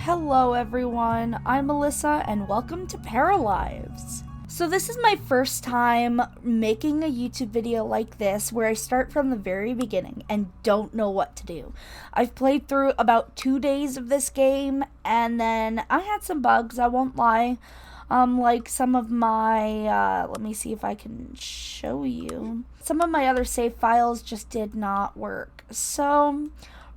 Hello everyone, I'm Melissa and welcome to Paralives. So this is my first time making a YouTube video like this where I start from the very beginning and don't know what to do. I've played through about 2 days of this game and then I had some bugs, I won't lie. Like some of my, let me see if I can show you. Some of my other save files just did not work. So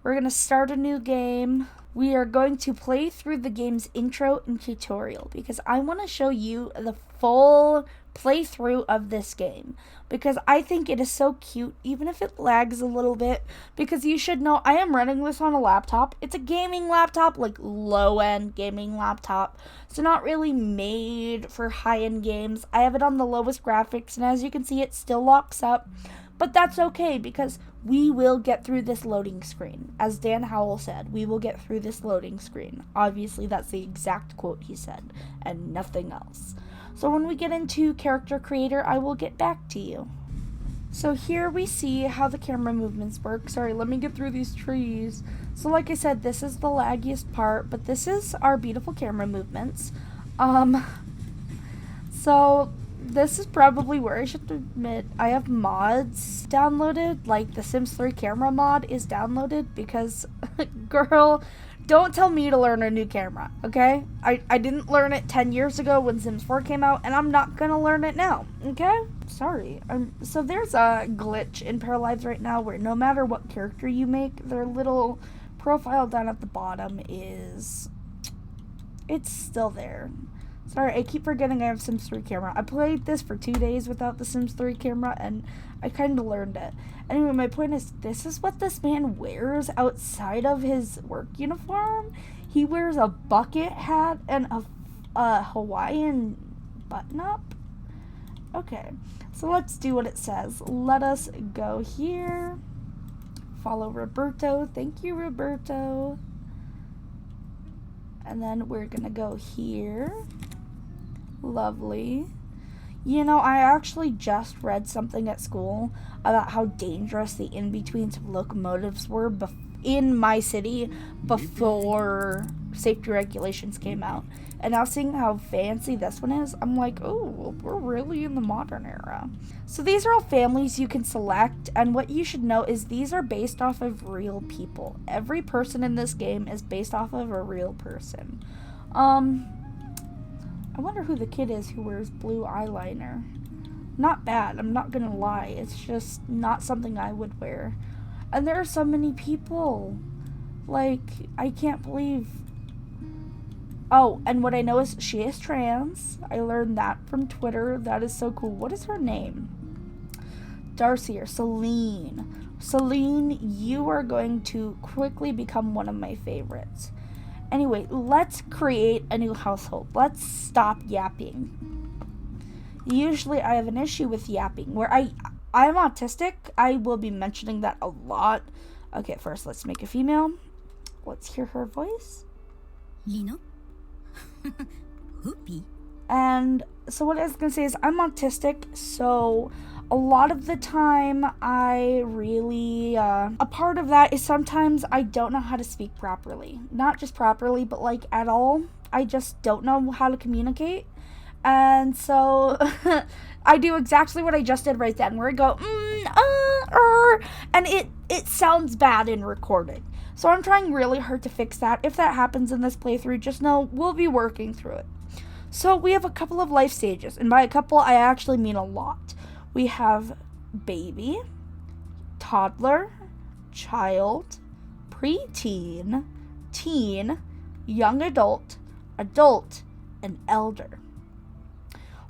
we're gonna start a new game. We are going to play through the game's intro and tutorial because I want to show you the full playthrough of this game because I think it is so cute even if it lags a little bit, because you should know I am running this on a laptop. It's a gaming laptop, like low-end gaming laptop, so not really made for high-end games. I have it on the lowest graphics and as you can see it still locks up, but that's okay because we will get through this loading screen. As Dan Howell said, we will get through this loading screen. Obviously, that's the exact quote he said, and nothing else. So when we get into Character Creator, I will get back to you. So here we see how the camera movements work. Sorry, let me get through these trees. So like I said, this is the laggiest part, but this is our beautiful camera movements. So this is probably where I should admit I have mods downloaded, like the Sims 3 camera mod is downloaded because, girl, don't tell me to learn a new camera, okay? I didn't learn it 10 years ago when Sims 4 came out, and I'm not gonna learn it now, okay? Sorry. So there's a glitch in Paralives right now where no matter what character you make, their little profile down at the bottom it's still there. Sorry, I keep forgetting I have Sims 3 camera. I played this for 2 days without the Sims 3 camera, and I kind of learned it. Anyway, my point is, this is what this man wears outside of his work uniform. He wears a bucket hat and a Hawaiian button-up. Okay, so let's do what it says. Let us go here. Follow Roberto. Thank you, Roberto. And then we're gonna go here. Lovely. You know, I actually just read something at school about how dangerous the in-betweens of locomotives were in my city before safety regulations came out. And now seeing how fancy this one is, I'm like, oh, we're really in the modern era. So these are all families you can select, and what you should know is these are based off of real people. Every person in this game is based off of a real person. I wonder who the kid is who wears blue eyeliner. Not bad, I'm not gonna lie. It's just not something I would wear. And there are so many people. Like, I can't believe. Oh, and what I know is she is trans. I learned that from Twitter. That is so cool. What is her name? Darcy or Celine. Celine, you are going to quickly become one of my favorites. Anyway, let's create a new household. Let's stop yapping. Usually I have an issue with yapping where I'm autistic. I will be mentioning that a lot. Okay, first let's make a female. Let's hear her voice. Lino? Hoopy. And so what I was going to say is I'm autistic, so a lot of the time I really, a part of that is sometimes I don't know how to speak properly. Not just properly, but like at all. I just don't know how to communicate. And so I do exactly what I just did right then, where I go, and it sounds bad in recording. So I'm trying really hard to fix that. If that happens in this playthrough, just know we'll be working through it. So we have a couple of life stages, and by a couple, I actually mean a lot. We have baby, toddler, child, preteen, teen, young adult, adult, and elder.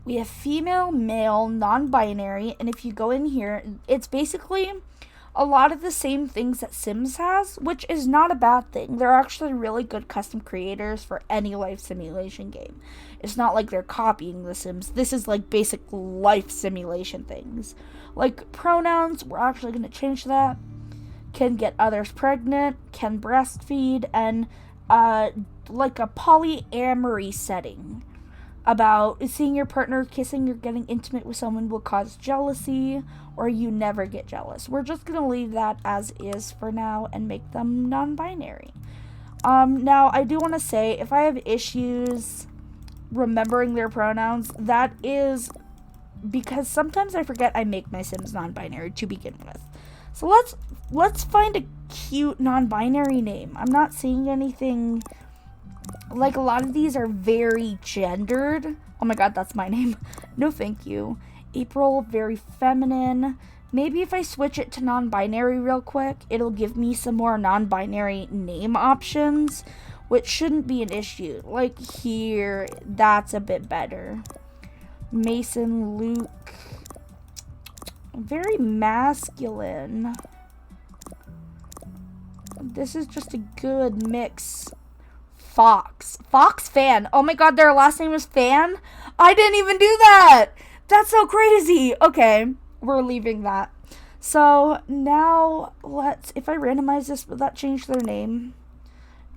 We have female, male, non-binary, and if you go in here, it's basically a lot of the same things that Sims has, which is not a bad thing. They're actually really good custom creators for any life simulation game. It's not like they're copying The Sims. This is like basic life simulation things. Like pronouns, we're actually going to change that. Can get others pregnant, can breastfeed, and like a polyamory setting. About seeing your partner kissing or getting intimate with someone will cause jealousy, or you never get jealous. We're just going to leave that as is for now and make them non-binary. Now I do want to say, if I have issues remembering their pronouns, that is because sometimes I forget I make my Sims non-binary to begin with. So let's find a cute non-binary name. I'm not seeing anything, like a lot of these are very gendered. Oh my god, that's my name. No thank you. April, very feminine. Maybe if I switch it to non-binary real quick, it'll give me some more non-binary name options, which shouldn't be an issue. Like here, that's a bit better. Mason, Luke, very masculine. This is just a good mix. Fox Fan. Oh my god, their last name is Fan? I didn't even do that! That's so crazy! Okay, we're leaving that. So now if I randomize this, will that change their name?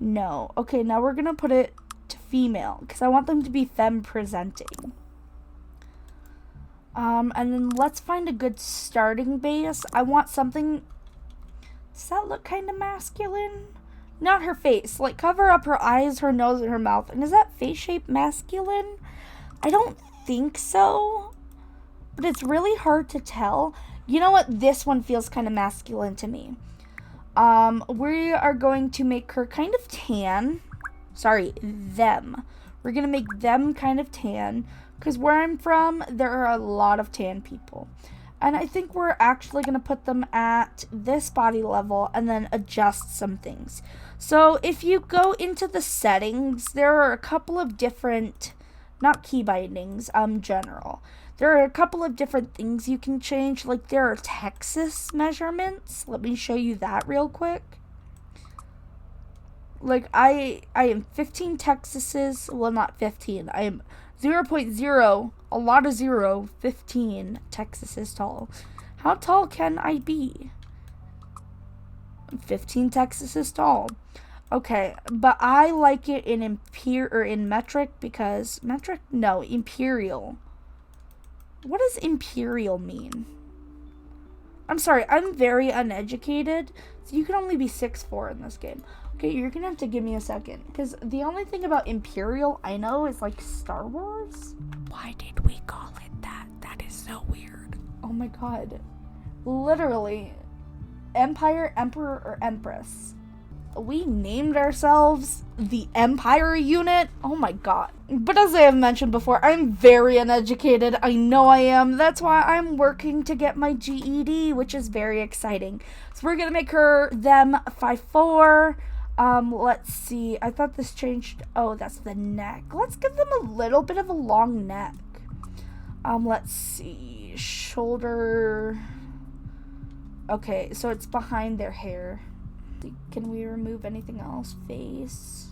No. Okay, now we're gonna put it to female, because I want them to be femme presenting. And then let's find a good starting base. I want something, does that look kind of masculine? Not her face. Like, cover up her eyes, her nose, and her mouth. And is that face shape masculine? I don't think so. But it's really hard to tell. You know what? This one feels kind of masculine to me. We are going to make her kind of tan. Sorry, them. We're going to make them kind of tan. Because where I'm from, there are a lot of tan people. And I think we're actually going to put them at this body level and then adjust some things. So if you go into the settings, there are a couple of different, not key bindings, general. There are a couple of different things you can change. Like there are Texas measurements. Let me show you that real quick. Like I am 15 Texases. Well, not 15. I am 0.0, a lot of 0, 15 Texases tall. How tall can I be? 15 Texases tall. Okay, but I like it in metric because imperial. What does imperial mean? I'm sorry, I'm very uneducated, so you can only be 6'4" in this game. Okay, you're gonna have to give me a second, because the only thing about imperial I know is like Star Wars. Why did we call it that? That is so weird. Oh my god. Literally, Empire, Emperor, or Empress. We named ourselves the Empire Unit. Oh my god. But as I have mentioned before, I'm very uneducated. I know I am. That's why I'm working to get my GED, which is very exciting. So we're gonna make them 5'4". Let's see. I thought this changed. Oh, that's the neck. Let's give them a little bit of a long neck. Let's see. Shoulder. Okay, so it's behind their hair. Can we remove anything else? Face.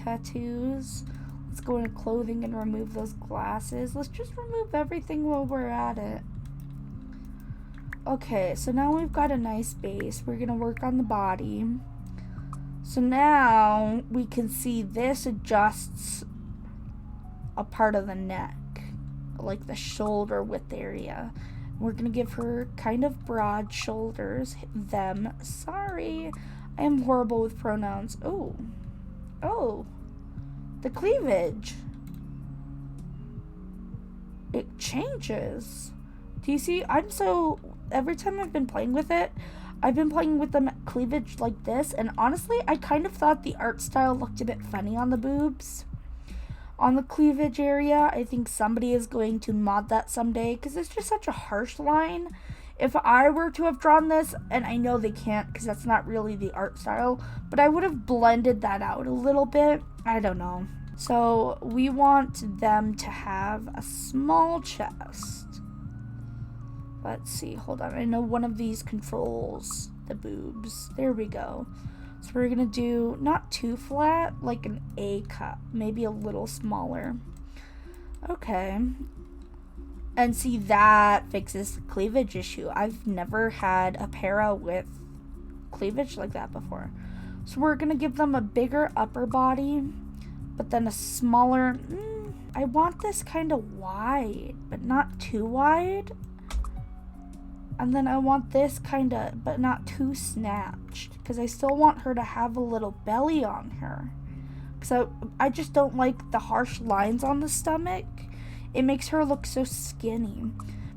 Tattoos. Let's go into clothing and remove those glasses. Let's just remove everything while we're at it. Okay, so now we've got a nice base. We're gonna work on the body. So now we can see this adjusts a part of the neck, like the shoulder width area. We're gonna give her kind of broad shoulders. Them. Sorry, I am horrible with pronouns. Oh, the cleavage. It changes. Do you see? Every time I've been playing with it, I've been playing with them cleavage like this, and honestly, I kind of thought the art style looked a bit funny on the boobs. On the cleavage area, I think somebody is going to mod that someday, because it's just such a harsh line. If I were to have drawn this, and I know they can't because that's not really the art style, but I would have blended that out a little bit. I don't know. So we want them to have a small chest. Let's see, hold on. I know one of these controls the boobs. There we go. So we're gonna do not too flat, like an A cup, maybe a little smaller. Okay. And see, that fixes the cleavage issue. I've never had a para with cleavage like that before. So we're gonna give them a bigger upper body, but then a smaller, I want this kind of wide, but not too wide. And then I want this kind of, but not too snatched, because I still want her to have a little belly on her. Because I just don't like the harsh lines on the stomach. It makes her look so skinny.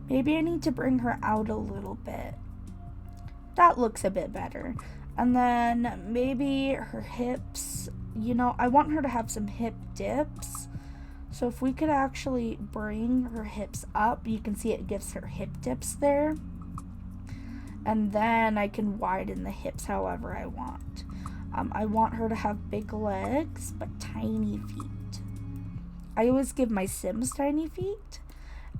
Maybe I need to bring her out a little bit. That looks a bit better. And then maybe her hips, you know, I want her to have some hip dips. So if we could actually bring her hips up, you can see it gives her hip dips there. And then I can widen the hips however I want. I want her to have big legs, but tiny feet. I always give my Sims tiny feet.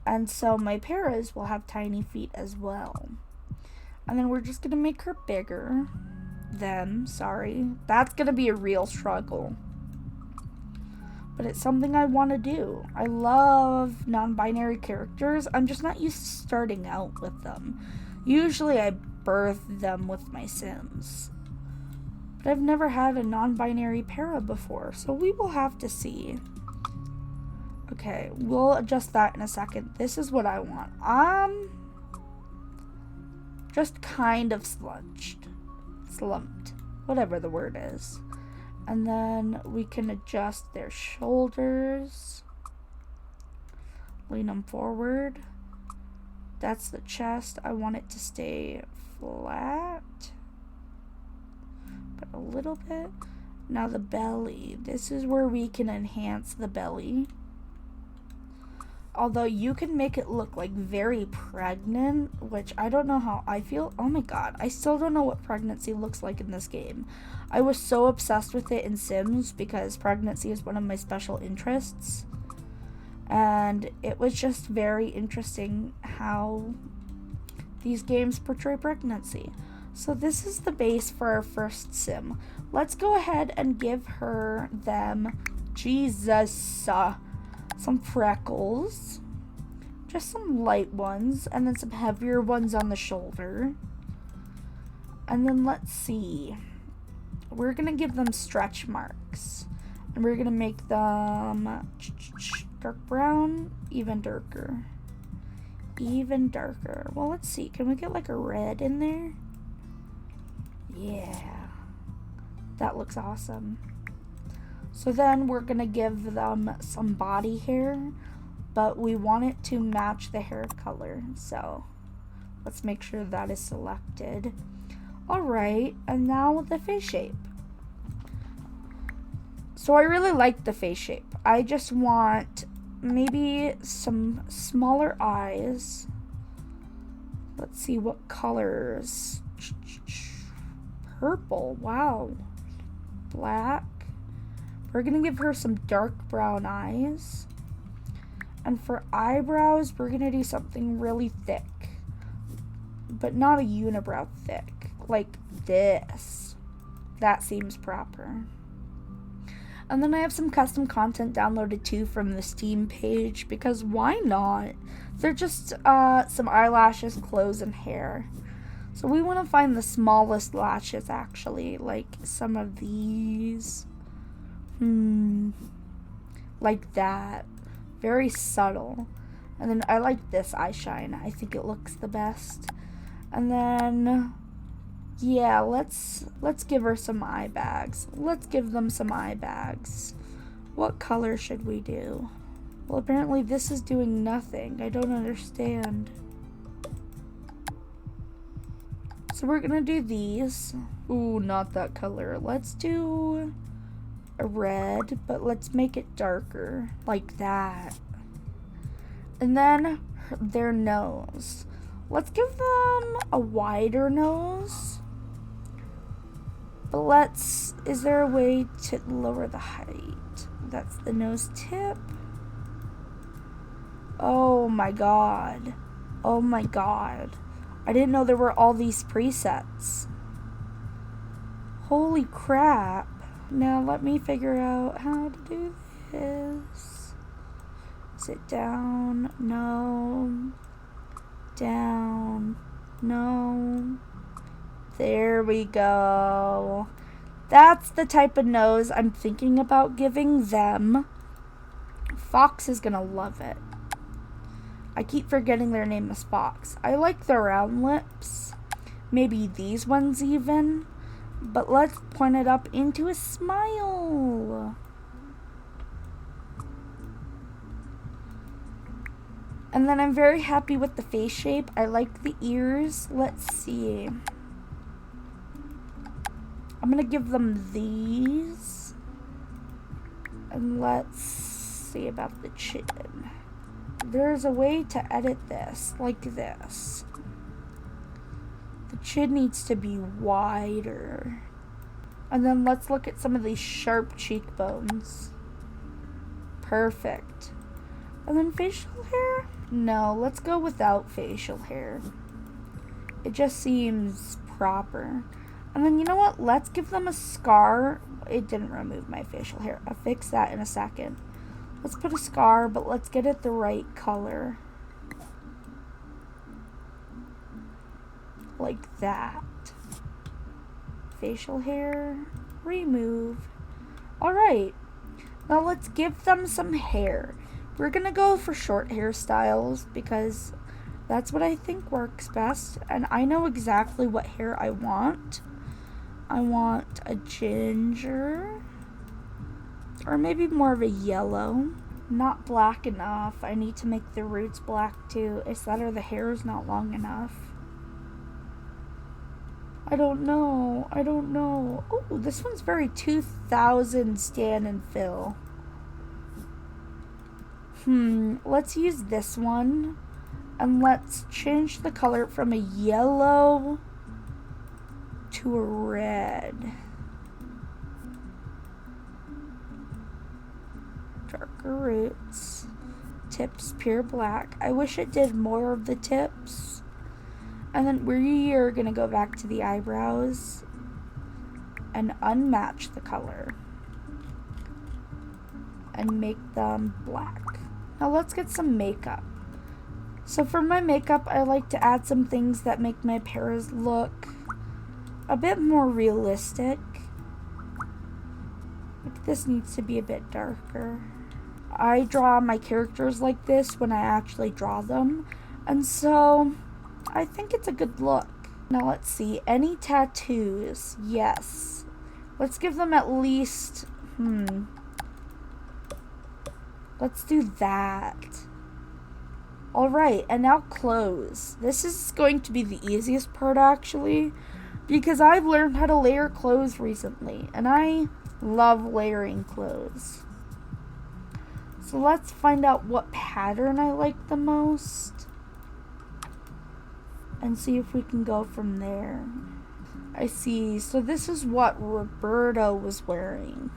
And so my Paras will have tiny feet as well. And then we're just going to make her bigger. That's going to be a real struggle. But it's something I want to do. I love non-binary characters. I'm just not used to starting out with them. Usually I birth them with my Sims. But I've never had a non-binary para before, so we will have to see. Okay, we'll adjust that in a second. This is what I want. Just kind of slumped, whatever the word is. And then we can adjust their shoulders. Lean them forward. That's the chest. I want it to stay flat, but a little bit. Now the belly. This is where we can enhance the belly. Although you can make it look like very pregnant, which I don't know how I feel. Oh my god, I still don't know what pregnancy looks like in this game. I was so obsessed with it in Sims because pregnancy is one of my special interests. And it was just very interesting how these games portray pregnancy. So this is the base for our first Sim. Let's go ahead and give them some freckles, just some light ones, and then some heavier ones on the shoulder. And then let's see, we're gonna give them stretch marks, and we're gonna make them dark brown, even darker. Well, let's see, can we get like a red in there? Yeah, that looks awesome. So then we're going to give them some body hair, but we want it to match the hair color. So let's make sure that is selected. Alright, and now the face shape. So I really like the face shape. I just want maybe some smaller eyes. Let's see what colors. Purple, wow. Black. We're going to give her some dark brown eyes. And for eyebrows, we're going to do something really thick. But not a unibrow thick. Like this. That seems proper. And then I have some custom content downloaded too from the Steam page. Because why not? They're just some eyelashes, clothes, and hair. So we want to find the smallest lashes actually. Like some of these. Like that. Very subtle. And then I like this eye shine. I think it looks the best. And then yeah, let's give her some eye bags. Let's give them some eye bags. What color should we do? Well, apparently this is doing nothing. I don't understand. So we're gonna do these. Ooh, not that color. Let's do a red, but let's make it darker, like that. And then their nose. Let's give them a wider nose. But is there a way to lower the height? That's the nose tip. Oh my god. Oh my god. I didn't know there were all these presets. Holy crap. Now let me figure out how to do this. Sit down. No. Down. No. There we go. That's the type of nose I'm thinking about giving them. Fox is gonna love it. I keep forgetting their name is Fox. I like the round lips. Maybe these ones even. But let's point it up into a smile. And then I'm very happy with the face shape. I like the ears. Let's see. I'm gonna give them these. And let's see about the chin. There's a way to edit this, like this. The chin needs to be wider. And then let's look at some of these sharp cheekbones. Perfect. And then facial hair? No, let's go without facial hair. It just seems proper. And then you know what? Let's give them a scar. It didn't remove my facial hair. I'll fix that in a second. Let's put a scar, but let's get it the right color. Like that. Facial hair. Remove. Alright. Now let's give them some hair. We're gonna go for short hairstyles because that's what I think works best. And I know exactly what hair I want. I want a ginger. Or maybe more of a yellow. Not black enough. I need to make the roots black too. Is that or the hair is not long enough? I don't know. Oh, this one's very 2000 stand and fill. Let's use this one. And let's change the color from a yellow to a red. Darker roots. Tips pure black. I wish it did more of the tips. And then we are going to go back to the eyebrows and unmatch the color. And make them black. Now let's get some makeup. So for my makeup, I like to add some things that make my paras look a bit more realistic. Like this needs to be a bit darker. I draw my characters like this when I actually draw them. And so I think it's a good look. Now let's see. Any tattoos? Yes. Let's give them at least... Let's do that. Alright, and now clothes. This is going to be the easiest part actually, because I've learned how to layer clothes recently, and I love layering clothes. So let's find out what pattern I like the most, and see if we can go from there. I see, so this is what Roberto was wearing.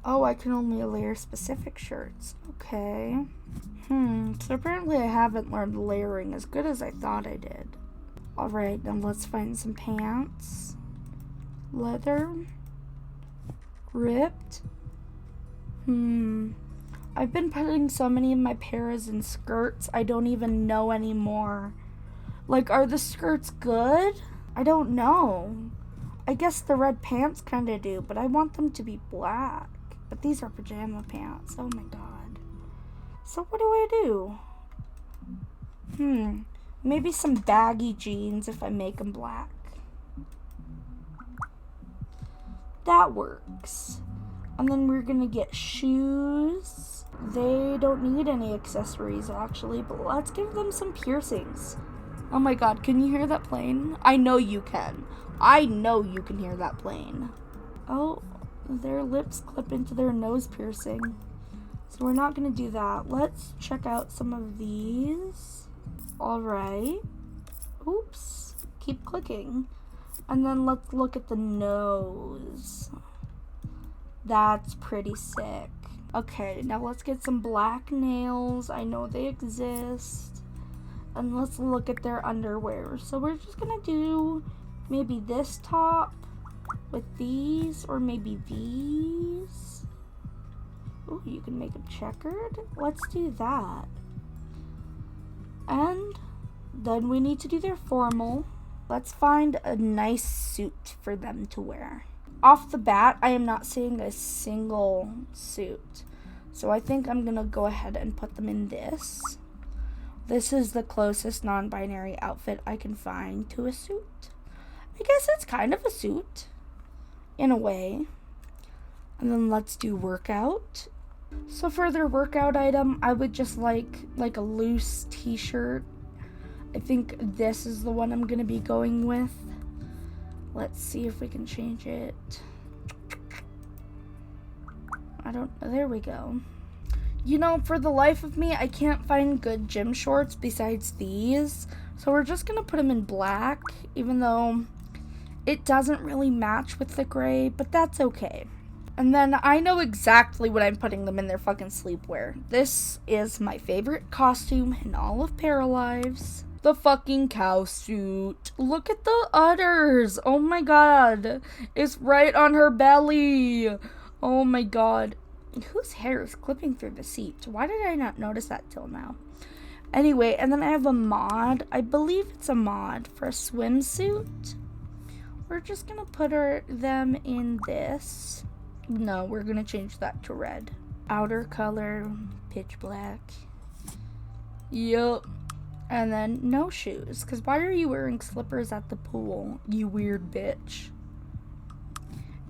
Oh, I can only layer specific shirts. Okay. So apparently I haven't learned layering as good as I thought I did. Alright, then let's find some pants. Leather. Ripped. I've been putting so many of my paras in skirts, I don't even know anymore. Like, are the skirts good? I don't know. I guess the red pants kind of do, but I want them to be black. But these are pajama pants. Oh my god. So what do I do? Maybe some baggy jeans if I make them black. That works. And then we're gonna get shoes. They don't need any accessories actually, but let's give them some piercings. Oh my god, can you hear that plane? I know you can. I know you can hear that plane. Oh, their lips clip into their nose piercing. So we're not gonna do that. Let's check out some of these. Alright. Oops. Keep clicking. And then let's look at the nose. That's pretty sick. Okay, now let's get some black nails. I know they exist. And let's look at their underwear. So we're just gonna do maybe this top with these, or maybe these. Oh, you can make them checkered. Let's do that. And then we need to do their formal. Let's find a nice suit for them to wear. Off the bat, I am not seeing a single suit. So I think I'm gonna go ahead and put them in this. This is the closest non-binary outfit I can find to a suit. I guess it's kind of a suit, in a way. And then let's do workout. So for their workout item, I would just like a loose t-shirt. I think this is the one I'm going to be going with. Let's see if we can change it. There we go. You know, for the life of me, I can't find good gym shorts besides these. So we're just going to put them in black, even though it doesn't really match with the gray, but that's okay. And then I know exactly what I'm putting them in their fucking sleepwear. This is my favorite costume in all of Paralives. The fucking cow suit. Look at the udders. Oh my god. It's right on her belly. Oh my god. Whose hair is clipping through the seat? Why did I not notice that till now? Anyway, and then I have a mod. I believe it's a mod for a swimsuit. We're just gonna put them in this. No, we're gonna change that to red. Outer color, pitch black. Yup. And then no shoes. Because why are you wearing slippers at the pool, you weird bitch?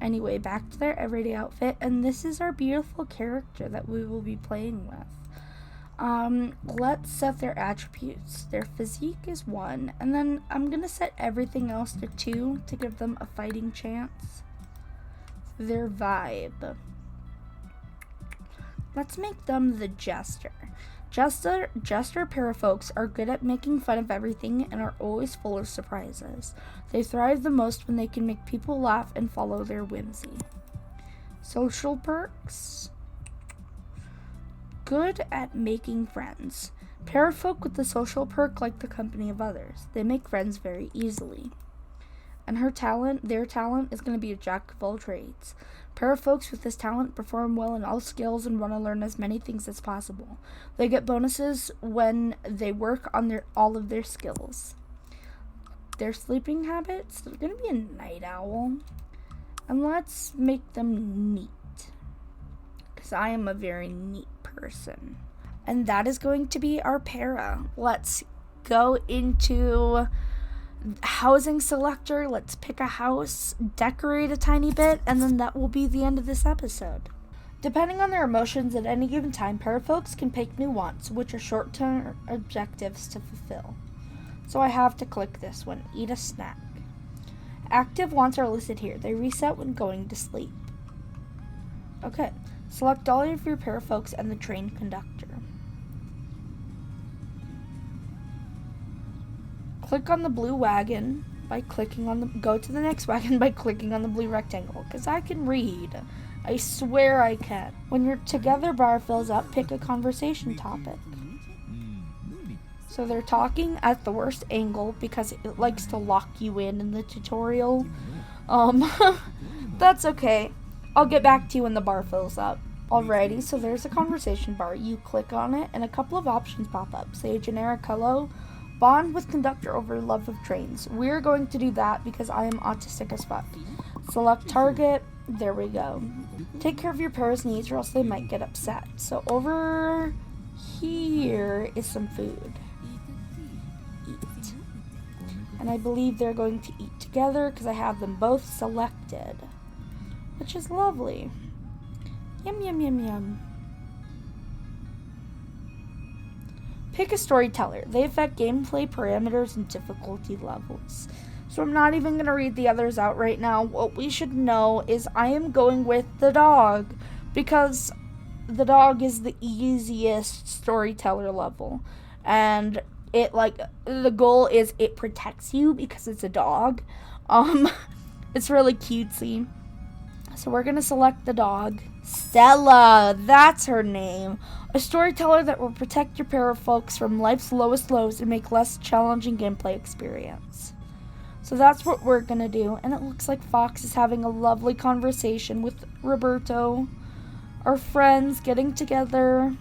Anyway, back to their everyday outfit. And this is our beautiful character that we will be playing with. Let's set their attributes. Their physique is 1. And then I'm going to set everything else to 2 to give them a fighting chance. Their vibe. Let's make them the jester. Jester parafolks are good at making fun of everything and are always full of surprises. They thrive the most when they can make people laugh and follow their whimsy. Social perks. Good at making friends. Parafolk with the social perk like the company of others. They make friends very easily. And their talent is going to be a jack of all trades. Parafolks with this talent perform well in all skills and want to learn as many things as possible. They get bonuses when they work on all of their skills. Their sleeping habits, they're going to be a night owl. And let's make them neat. Because I am a very neat person. And that is going to be our para. Let's go into housing selector. Let's pick a house, decorate a tiny bit, and then that will be the end of this episode. Depending on their emotions at any given time, parafolks can pick new wants, which are short-term objectives to fulfill. So I have to click this one, eat a snack. Active wants are listed here. They reset when going to sleep. Okay, select all of your parafolks and the train conductor. Click on the blue wagon by clicking on go to the next wagon by clicking on the blue rectangle, because I can read. I swear I can. When your together bar fills up, pick a conversation topic. So they're talking at the worst angle because it likes to lock you in the tutorial. That's okay. I'll get back to you when the bar fills up. Alrighty, so there's a conversation bar. You click on it and a couple of options pop up. Say generic hello. Bond with conductor over love of trains. We're going to do that because I am autistic as fuck. Select target. There we go. Take care of your para's needs or else they might get upset. So over here is some food. Eat. And I believe they're going to eat together because I have them both selected. Which is lovely. Yum, yum, yum, yum. Pick a storyteller. They affect gameplay parameters and difficulty levels. So I'm not even going to read the others out right now. What we should know is I am going with the dog because the dog is the easiest storyteller level. And the goal is it protects you because it's a dog. It's really cutesy. So we're going to select the dog. Stella, that's her name. A storyteller that will protect your parafolks from life's lowest lows and make less challenging gameplay experience. So that's what we're going to do. And it looks like Fox is having a lovely conversation with Roberto. Our friends getting together.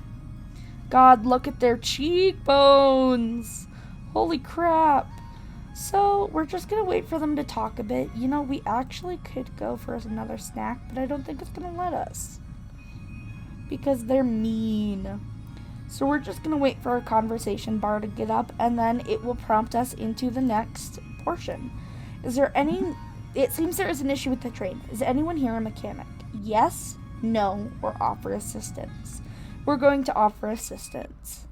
God, look at their cheekbones. Holy crap. So we're just going to wait for them to talk a bit. You know, we actually could go for another snack, but I don't think it's going to let us. Because they're mean. So we're just going to wait for our conversation bar to get up, and then it will prompt us into the next portion. It seems there is an issue with the train. Is anyone here a mechanic? Yes, no, or offer assistance. We're going to offer assistance.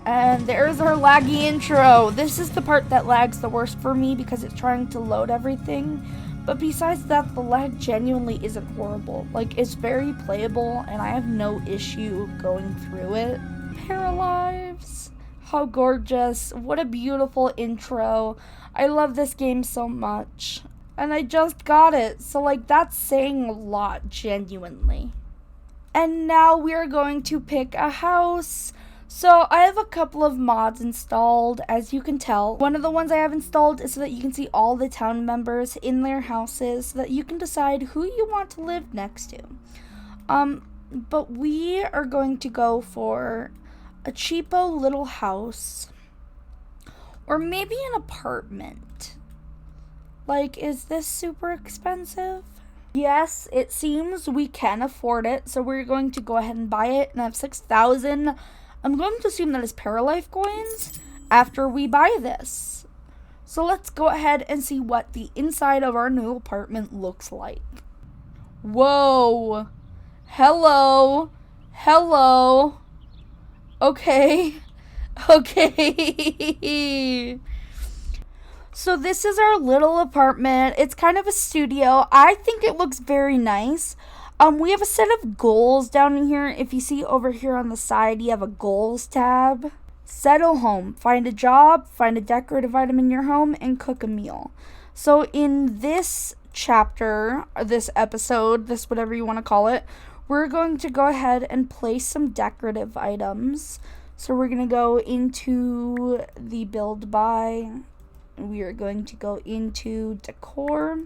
And there's our laggy intro. This is the part that lags the worst for me because it's trying to load everything. But besides that, the lag genuinely isn't horrible. Like, it's very playable, and I have no issue going through it. Paralives. How gorgeous. What a beautiful intro. I love this game so much. And I just got it. So, like, that's saying a lot, genuinely. And now we are going to pick a house. So I have a couple of mods installed, as you can tell. One of the ones I have installed is so that you can see all the town members in their houses, so that you can decide who you want to live next to. But we are going to go for a cheapo little house, or maybe an apartment. Like, is this super expensive? Yes, it seems we can afford it, so we're going to go ahead and buy it, and I have 6,000. I'm going to assume that is Paralife coins after we buy this. So let's go ahead and see what the inside of our new apartment looks like. Whoa. Hello. Hello. Okay. Okay. So this is our little apartment. It's kind of a studio. I think it looks very nice. We have a set of goals down in here. If you see over here on the side, you have a goals tab. Settle home. Find a job, find a decorative item in your home, and cook a meal. So in this chapter, or this episode, this whatever you want to call it, we're going to go ahead and place some decorative items. So we're going to go into the build by. We are going to go into decor.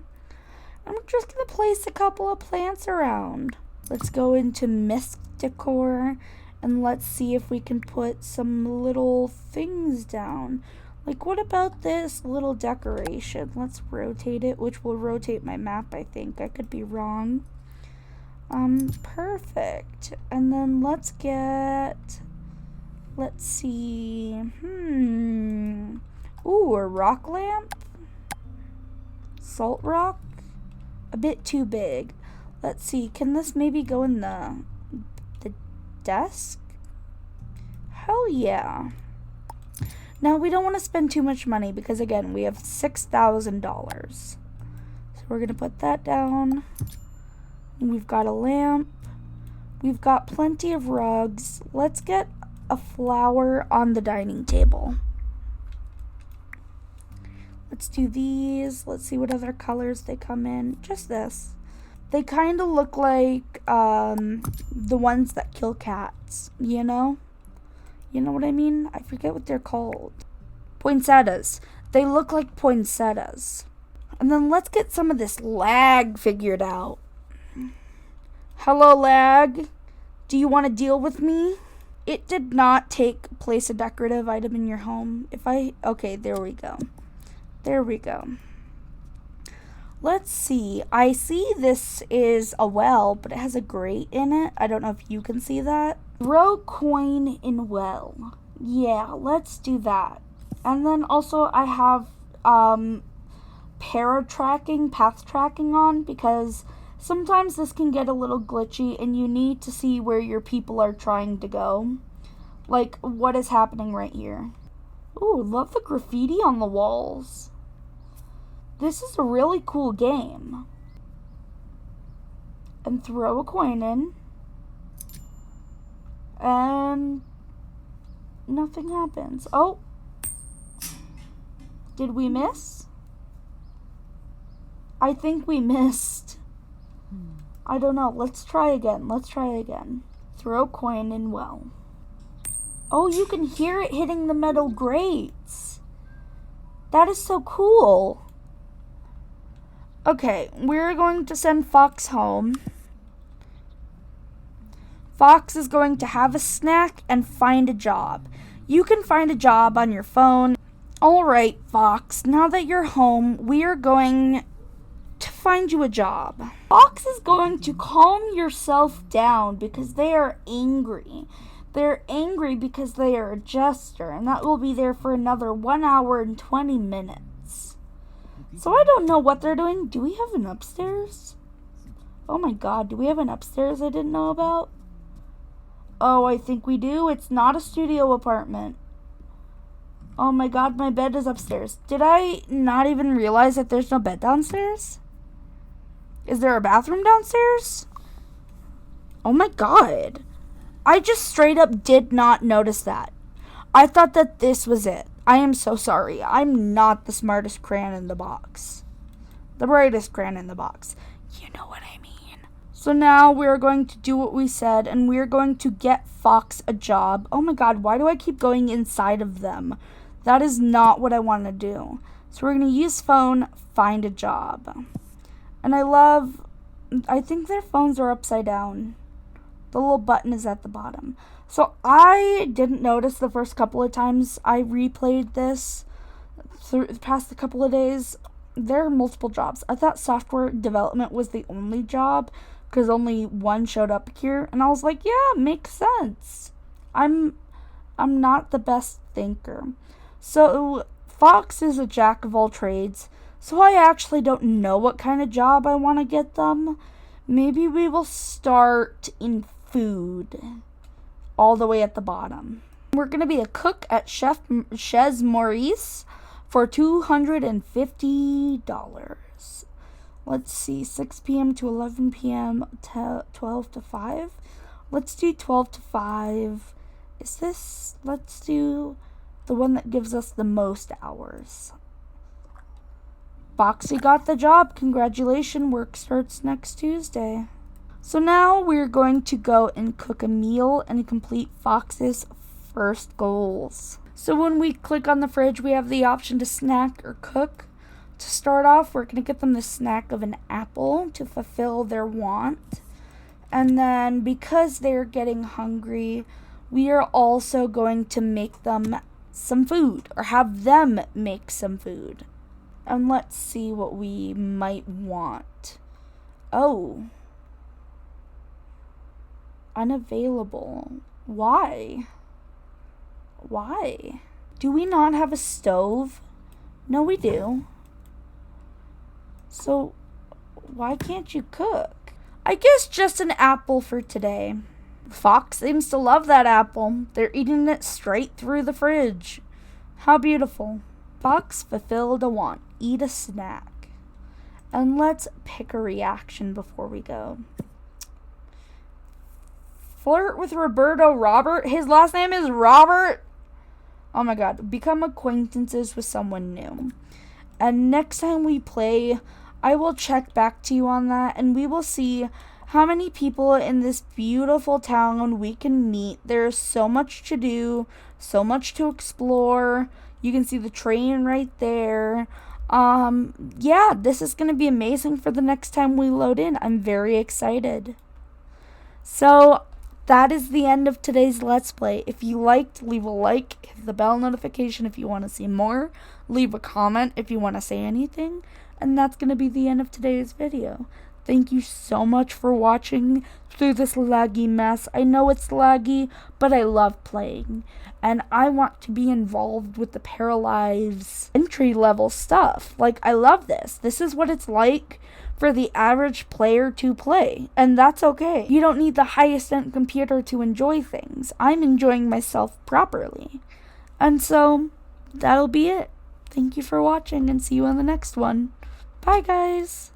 I'm just going to place a couple of plants around. Let's go into misc decor, and let's see if we can put some little things down. Like, what about this little decoration? Let's rotate it, which will rotate my map, I think. I could be wrong. Perfect. And then let's see. Ooh, a rock lamp? Salt rock? A bit too big. Let's see. Can this maybe go in the desk? Hell yeah. Now, we don't want to spend too much money because, again, we have $6,000. So we're going to put that down. We've got a lamp. We've got plenty of rugs. Let's get a flower on the dining table. Let's do these. Let's see what other colors they come in. Just this. They kind of look like the ones that kill cats, you know? You know what I mean? I forget what they're called. Poinsettias. They look like poinsettias. And then let's get some of this lag figured out. Hello, lag. Do you want to deal with me? It did not take place a decorative item in your home. Okay, there we go. There we go. Let's see. I see this is a well, but it has a grate in it. I don't know if you can see that. Throw coin in well. Yeah, let's do that. And then also I have path tracking on, because sometimes this can get a little glitchy and you need to see where your people are trying to go. Like, what is happening right here. Ooh, love the graffiti on the walls. This is a really cool game. And throw a coin in. And nothing happens. Oh. Did we miss? I think we missed. I don't know. Let's try again. Throw coin in well. Oh, you can hear it hitting the metal grates. That is so cool. Okay, we're going to send Fox home. Fox is going to have a snack and find a job. You can find a job on your phone. Alright, Fox, now that you're home, we are going to find you a job. Fox is going to calm yourself down because they are angry. They're angry because they are a jester, and that will be there for another 1 hour and 20 minutes. So I don't know what they're doing. Do we have an upstairs? Oh my god, do we have an upstairs I didn't know about? Oh, I think we do. It's not a studio apartment. Oh my god, my bed is upstairs. Did I not even realize that there's no bed downstairs? Is there a bathroom downstairs? Oh my god. I just straight up did not notice that. I thought that this was it. I am so sorry. I'm not the smartest crayon in the box. The brightest crayon in the box. You know what I mean. So now we're going to do what we said, and we're going to get Fox a job. Oh my god, why do I keep going inside of them? That is not what I want to do. So we're going to use phone, find a job. And I think their phones are upside down. The little button is at the bottom. So I didn't notice the first couple of times I replayed this through the past couple of days. There are multiple jobs. I thought software development was the only job because only one showed up here. And I was like, yeah, makes sense. I'm not the best thinker. So Fox is a jack of all trades. So I actually don't know what kind of job I want to get them. Maybe we will start in food, all the way at the bottom. We're going to be a cook at Chef Chez Maurice for $250. Let's see, 6 p.m. to 11 p.m., 12 to 5. Let's do 12 to 5. Let's do the one that gives us the most hours. Foxy got the job. Congratulations. Work starts next Tuesday. So now we're going to go and cook a meal and complete Fox's first goals. So when we click on the fridge, we have the option to snack or cook. To start off, we're going to get them the snack of an apple to fulfill their want. And then because they're getting hungry, we are also going to make them some food or have them make some food. And let's see what we might want. Oh. Unavailable. Why? Why? Do we not have a stove? No, we do. So, why can't you cook? I guess just an apple for today. Fox seems to love that apple. They're eating it straight through the fridge. How beautiful. Fox fulfilled a want. Eat a snack. And let's pick a reaction before we go. Flirt with Roberto Robert. His last name is Robert. Oh my god. Become acquaintances with someone new. And next time we play, I will check back to you on that. And we will see how many people in this beautiful town we can meet. There's so much to do. So much to explore. You can see the train right there. Yeah, this is going to be amazing for the next time we load in. I'm very excited. So, that is the end of today's Let's Play. If you liked, leave a like, hit the bell notification if you want to see more, leave a comment if you want to say anything, and that's going to be the end of today's video. Thank you so much for watching through this laggy mess. I know it's laggy, but I love playing, and I want to be involved with the Paralives entry-level stuff. Like, I love this. This is what it's like for the average player to play, and that's okay. You don't need the highest end computer to enjoy things. I'm enjoying myself properly. And so, that'll be it. Thank you for watching, and see you on the next one. Bye, guys!